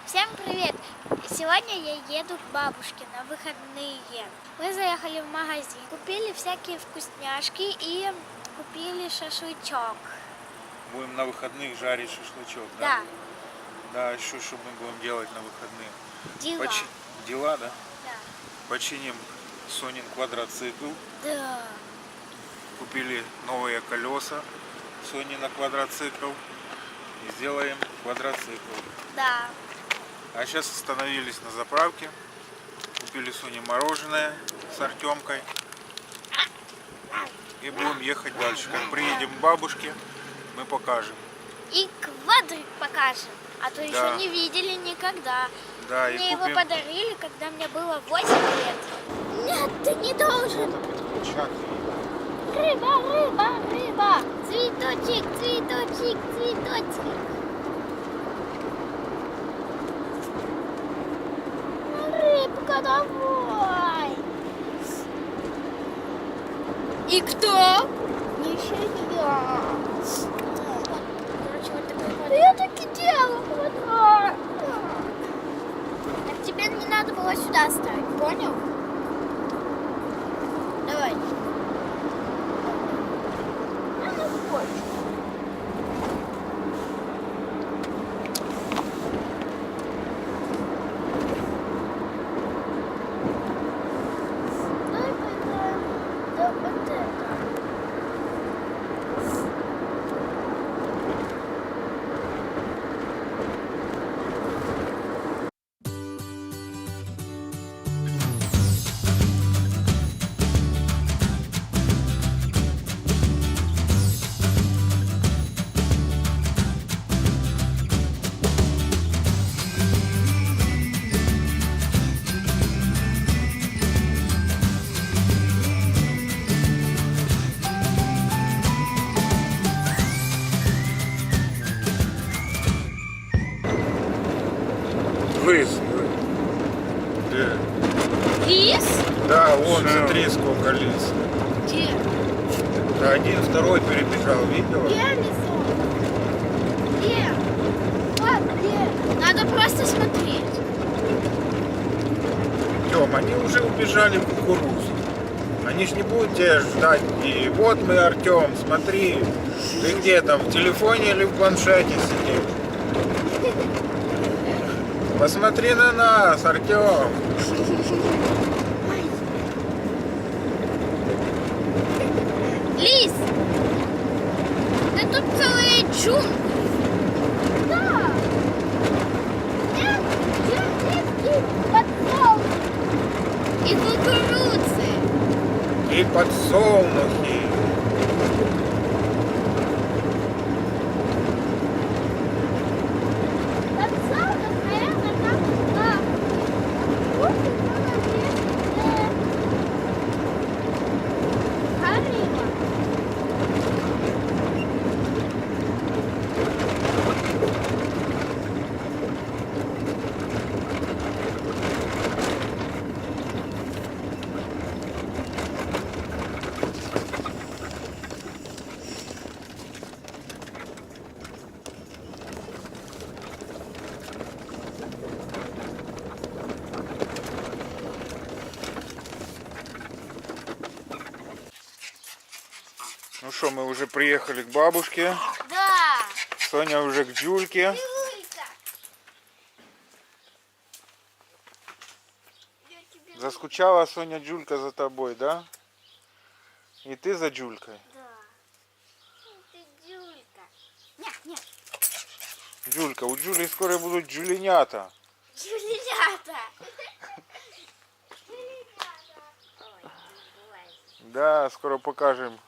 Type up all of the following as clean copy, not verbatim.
Всем привет! Сегодня я еду к бабушке на выходные. Мы заехали в магазин, купили всякие вкусняшки и купили шашлычок. Будем на выходных жарить шашлычок, Да, да? Да, еще что мы будем делать на выходных? дела. Дела, да? Да. Починим Сонин квадроцикл. Да. Купили новые колеса Сонина квадроцикл. И сделаем квадроцикл. Да. А сейчас остановились на заправке. Купили Соне мороженое с Артемкой. И будем ехать дальше. Как приедем к бабушке, мы покажем. И квадрик покажем. А то Да. еще не видели никогда. Да, и Мне его купим... подарили, когда мне было 8 лет. Нет, ты не должен. Рыба, рыба, рыба. Цветочек, цветочек, цветочек. Рыбка, давай. И кто? Еще я. Короче, вот такой вот. Я так и делала. Так тебе не надо было сюда ставить, понял? Давай. Она хочет. Давай поиграем до вот это. Лыс. Лис? Да, вон, смотри, сколько лис. Где? Да, один, второй перебежал, видела? Где лисок? Где? Вот, где? Надо просто смотреть. Тём, они уже убежали в кукурузу. Они ж не будут тебя ждать. И вот мы, Артем, смотри. Ты где там, в телефоне или в планшете сидишь? Посмотри на нас, Артем. Лис! Да тут целые джунгли. Да. Нет, джунгли и кукурузы. И подсолнухи. Подсолнух, наверное, там Харрима. Ну что, мы уже приехали к бабушке. Да. Соня уже к Джульке. Заскучала Соня, Джулька за тобой, да? И ты за Джулькой? Да. Ты Джулька. Нет, нет. Джулька, у Джули скоро будут джуленята. Джулията. Да, скоро покажем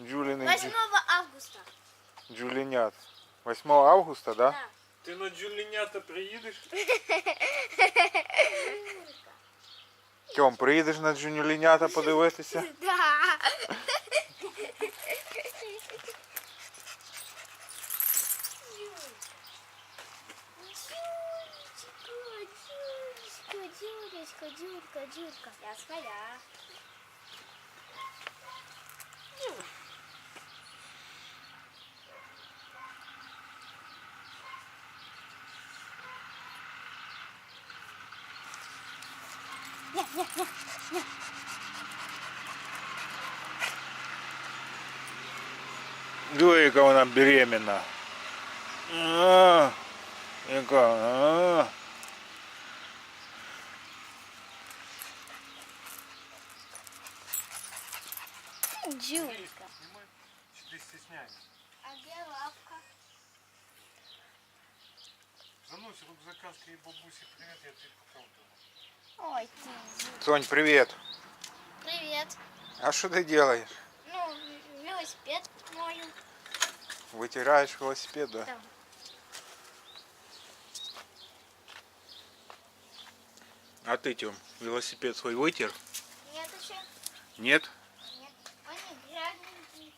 Джулиных 8 августа. джуленят. 8 августа, да? Да. Ты на джуленята приїдеш? Тьом, приїдеш на джуленята подивитися? Да. Джулька. Я своя. Яка вона беременна. Яка. Джулька. Ты стесняешься. А где лапка? Заносит рюкзака, скорее бабусе привет, я тебе поколдую. Ой, ты. Сонь, привет. Привет. А что ты делаешь? Ну, велосипед мою. Вытираешь велосипед, да? Да. А ты, Тём, велосипед свой вытер? Нет еще. Нет? Нет. Они грязненькие.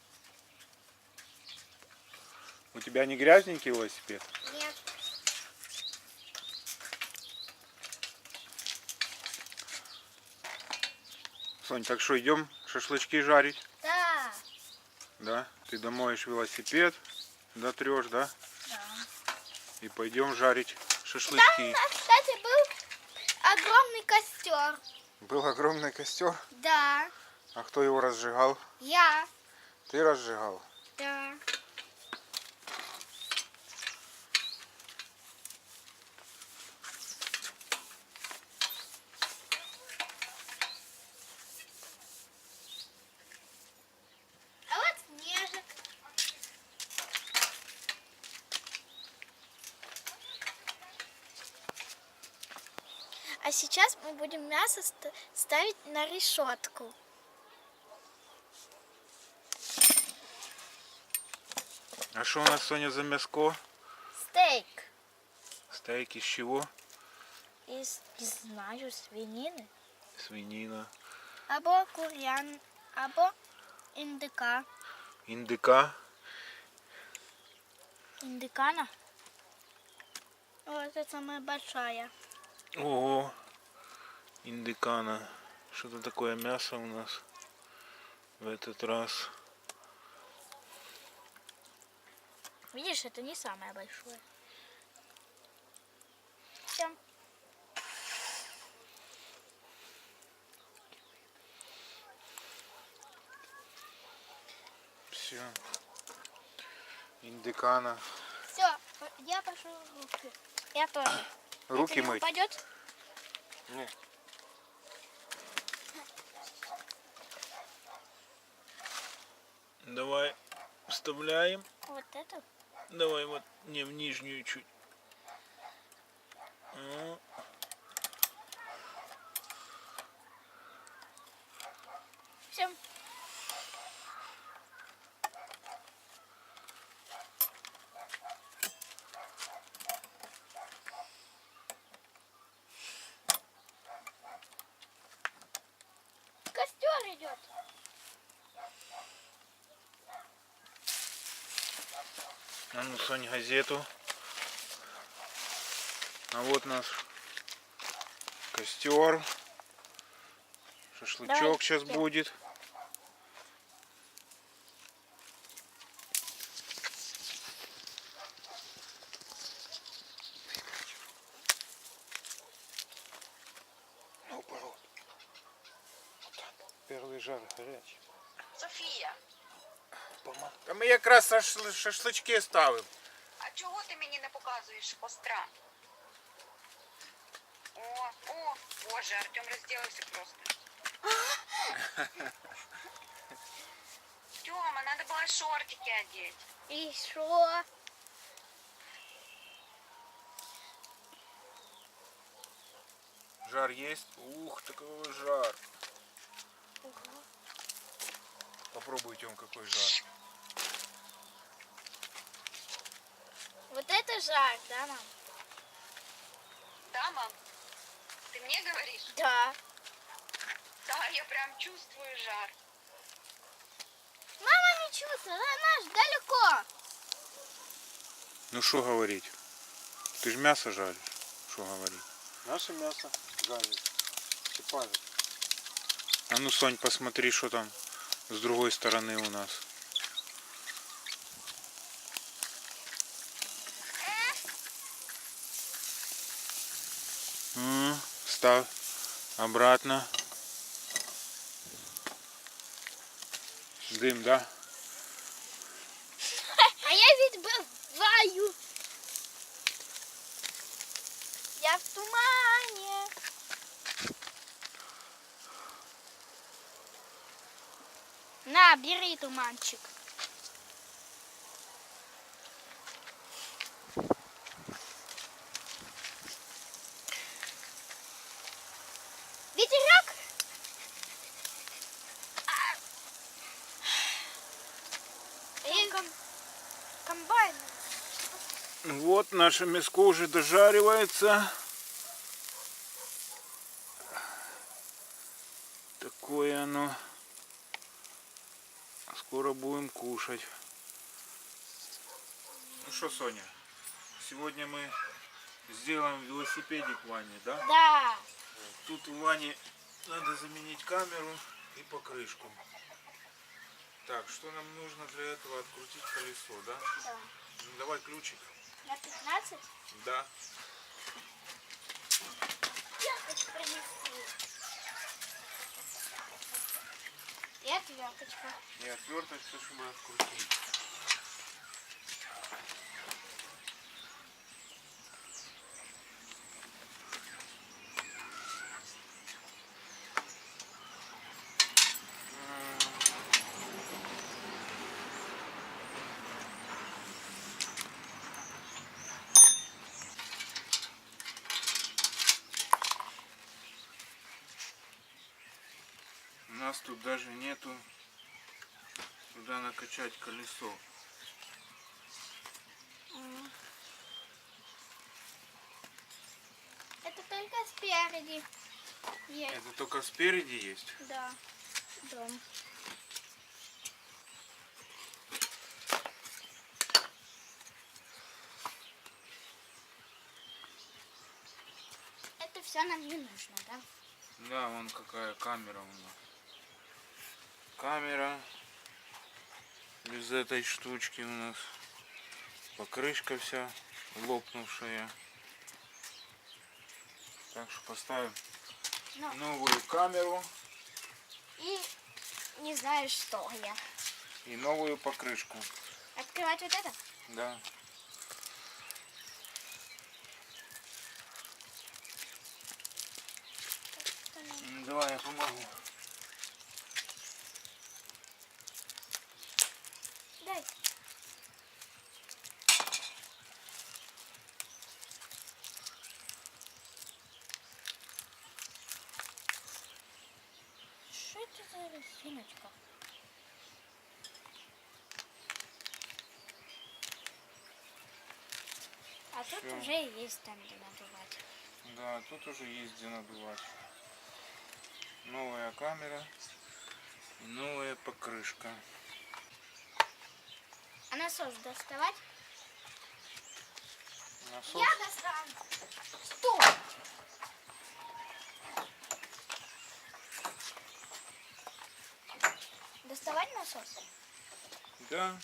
У тебя не грязненький велосипед? Нет. Сонь, так что идем шашлычки жарить? Да. Да? Ты домоешь велосипед, дотрешь, да? Да. И пойдем жарить Там у шашлычки. нас, кстати, был огромный костер. Был огромный костер. Да. А кто его разжигал? Я. Ты разжигал. Да. А вот снежик. А сейчас мы будем мясо ставить на решетку. А что у нас, Соня, за мяско? Стейк. Стейк из чего? Из, не знаю, свинины. Свинина. Або курян, або індика. Индыка. Индикана. Вот это самая большая. Ого. Индыкана. Что-то такое мясо у нас в этот раз. Видишь, это не самое большое. Все. Все. Индыкана. Все, я пошел в руки. Я тоже. Руки Это не мыть? упадет? Нет. Давай вставляем. Вот это? Давай вот не в нижнюю чуть. О. Все. Костер идет. А ну, Сонь, газету. А вот наш костер. Шашлычок Давай, сейчас я. будет. Наоборот. Вот так. Первый жар горячий. Софія, Та ми якраз шашлички ставимо. а чого ти мені не показуєш костра? О, боже, Артем розділився просто. Тёма, надо было шортики одеть. И что? Жар есть? Ух, такой жар. Попробуй, Тём, какой жар. Вот это жар, да, мам? Да, мам? Ты мне говоришь? Да. Да, я прям чувствую жар. Мама не чувствует, она ж далеко. Ну что говорить? Ты же мясо жаришь. Что говорить? Наше мясо жарит. Сыпают. А ну, Сонь, посмотри, что там с другой стороны у нас. Ставь. Обратно. Дым, да? А я відбиваю. Я в тумані. На, бери туманчик. Ветерок. Комбайн. Вот наше мяско уже дожаривается. Такое оно. Скоро будем кушать. Ну что, Соня, сегодня мы сделаем велосипедик Ване, да? Да. Тут у Вани надо заменить камеру и покрышку. Так, что нам нужно для этого? Открутить колесо, да? Да. Ну, давай ключик. На 15? Да. Я хочу принести. И отверточка. И отверточку, чтобы открутить. У нас тут даже нету куда накачать колесо. Это только спереди есть. Это только спереди есть? Да. Дом. Это все нам не нужно, да? Да, вон какая камера у нас. Камера. Без этой штучки у нас. Покрышка вся лопнувшая. Так что поставим Ну. новую камеру И не знаю, что я. и новую покрышку. Открывать вот это? Да. Давай я помогу. Дай. Что это за резиночка? А тут Всё. уже есть там, где надувать. Да, тут уже есть где надувать. Новая камера и новая покрышка. А насос доставать? Насос. Я достану. Стой! Доставать насос? Да.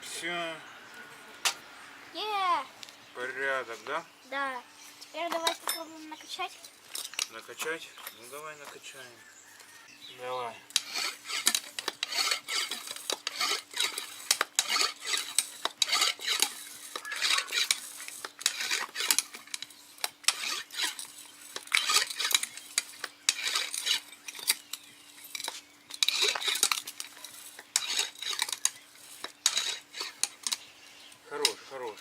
Все, порядок, да? Да. Теперь давай попробуем накачать. Накачать? Ну давай накачаем. Давай. Хорош, хорош.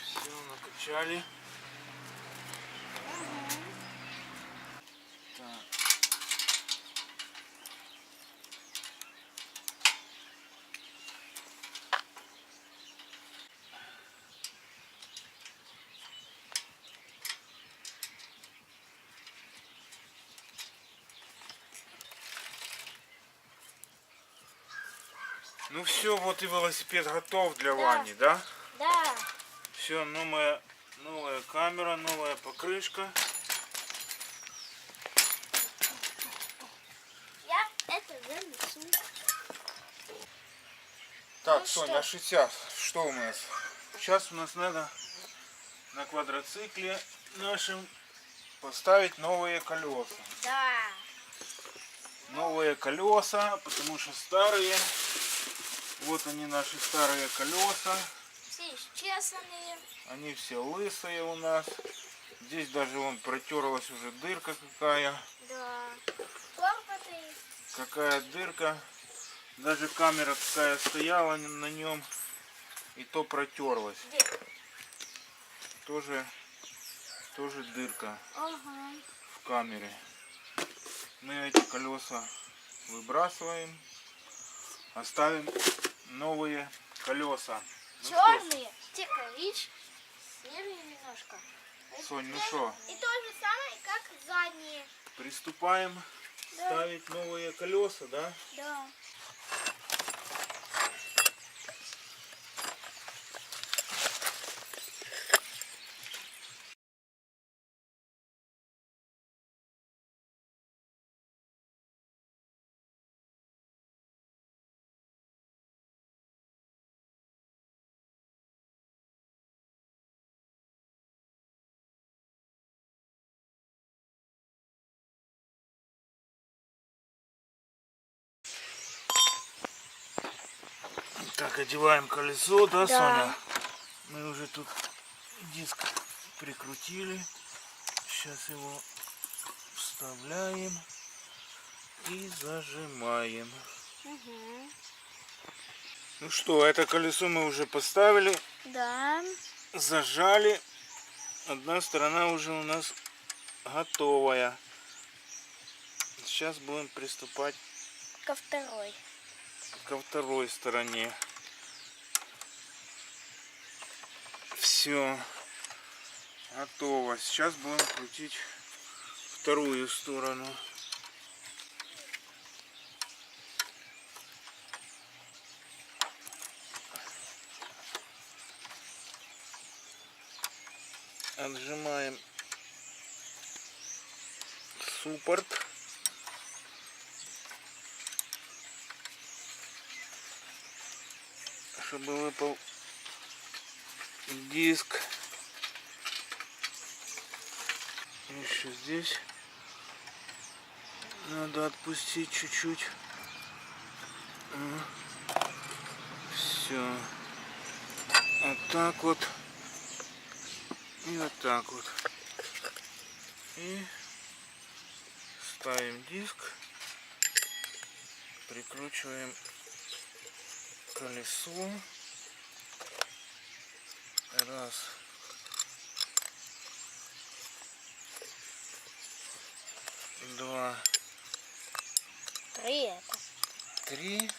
Все, накачали. Так. Ну все, вот и велосипед готов для Да. Вани, да? Да. Все, новая камера, новая покрышка. Я это занесу. Так, Ну Сонь, что? а сейчас что у нас? Сейчас у нас надо на квадроцикле нашим поставить новые колеса. Да. Новые колеса, потому что старые. Вот они, наши старые колеса. Все исчесанные. Они все лысые у нас. Здесь даже вон протерлась уже дырка какая. Да. Лопаты. Какая дырка. Даже камера какая стояла на нем. И то протерлась. Где? Тоже дырка Ага. в камере. Мы эти колеса выбрасываем. Оставим новые колеса. Ну что, Черные. Те коричневые. Серые немножко. Сонь, ну что, И то же самое, как задние. приступаем Да. ставить новые колеса, да? Да. Так, одеваем колесо, да, Да. Соня? Мы уже тут диск прикрутили. Сейчас его вставляем и зажимаем. Угу. Ну что, это колесо мы уже поставили, Да. зажали. Одна сторона уже у нас готовая. Сейчас будем приступать Ко второй. ко второй стороне. Все готово. Сейчас будем крутить вторую сторону. Отжимаем суппорт. Чтобы выпал диск. Еще здесь надо отпустить чуть-чуть. Все. Вот так вот. И вот так вот. И ставим диск. Прикручиваем колесо. Раз. Два. Три это. Три.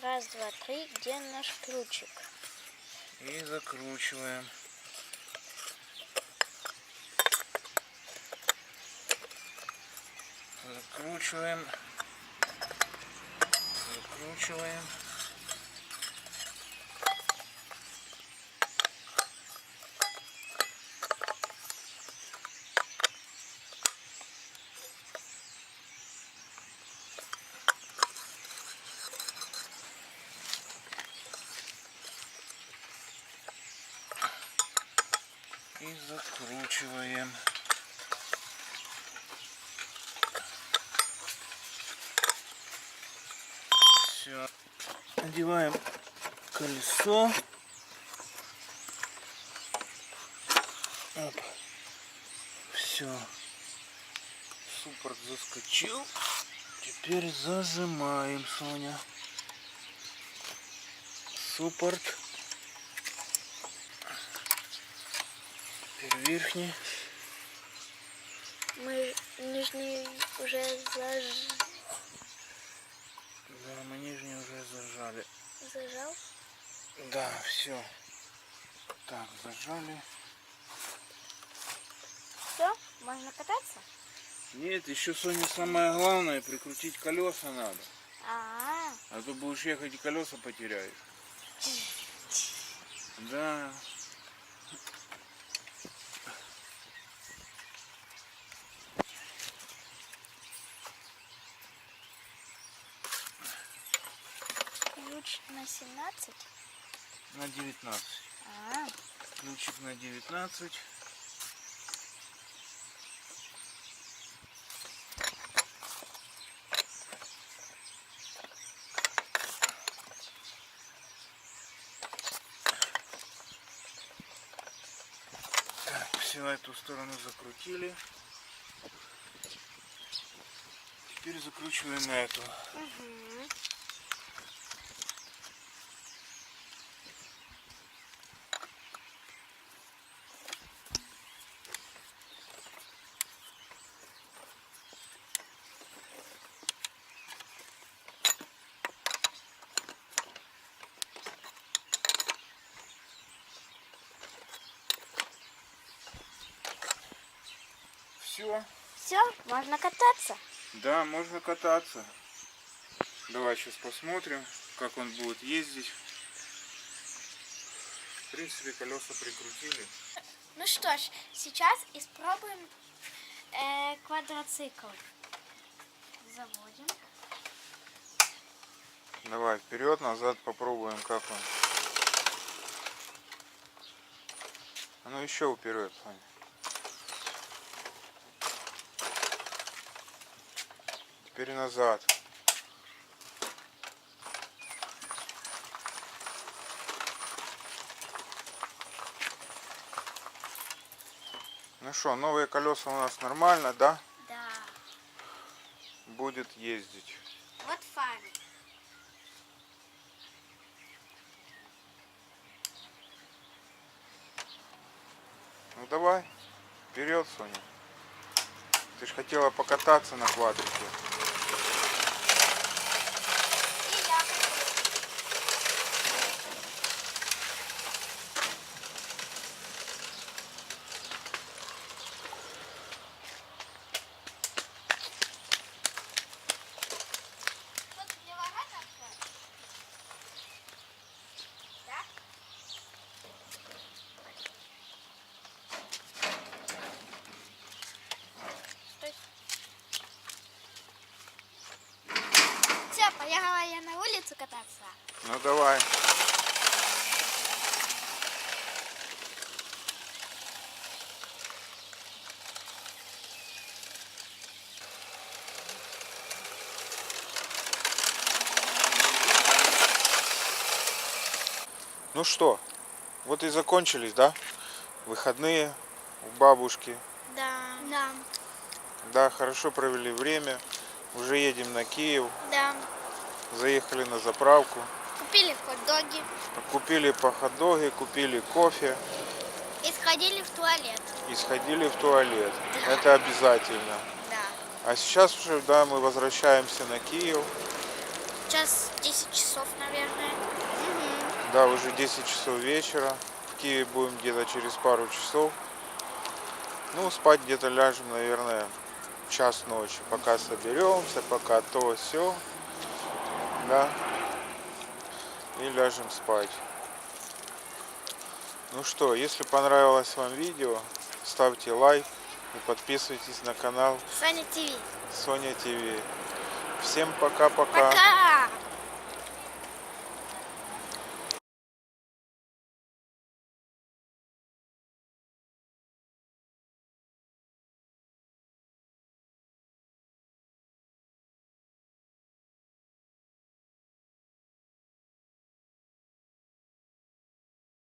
Раз, два, три. Где наш ключик? И закручиваем. Закручиваем. Закручиваем. И закручиваем. Все. Надеваем колесо. Оп. Все. Суппорт заскочил. Теперь зажимаем, Соня. Суппорт. Теперь верхний. Мы нижний уже Да, мы нижний уже зажали. зажал. Да, все. Так, зажали. Все, можно кататься? Нет, еще, Соня, самое главное, прикрутить колеса надо. А, А то будешь ехать и колеса потеряешь. Да. ключ на 17. На 19. А, Ключик на 19. Так, все, эту сторону закрутили. Теперь закручиваем эту. угу. Все. Все, можно кататься. Да, можно кататься. Давай сейчас посмотрим, как он будет ездить. В принципе, колеса прикрутили. Ну что ж, сейчас испробуем квадроцикл. Заводим. Давай вперед, назад попробуем, как он. А ну еще вперед, Соня. Теперь назад. Ну что, новые колеса у нас нормально, да? Да. Будет ездить. Вот фары. Ну давай, вперед, Соня. Ты же хотела покататься на квадрике. И я. Вот мне ворот открыть? Да? Стой. Все, поехала я на улицу кататься. Ну давай. Ну что, вот и закончились, да? Выходные у бабушки. Да. Да. Да, хорошо провели время. Уже едем на Киев. Да. Заехали на заправку. Купили хот-доги Купили по хот-доги, купили кофе и сходили в туалет. и сходили в туалет. Это обязательно. Да. А сейчас уже, да, мы возвращаемся на Киев. Сейчас 10 часов, наверное. Да, уже 10 часов вечера. В Киеве будем где-то через пару часов. Ну, спать где-то ляжем, наверное, в час ночи. Пока соберемся, пока то, все. Да. И ляжем спать. Ну что, если понравилось вам видео, ставьте лайк и подписывайтесь на канал Соня ТВ. Соня ТВ. Всем пока-пока. Пока!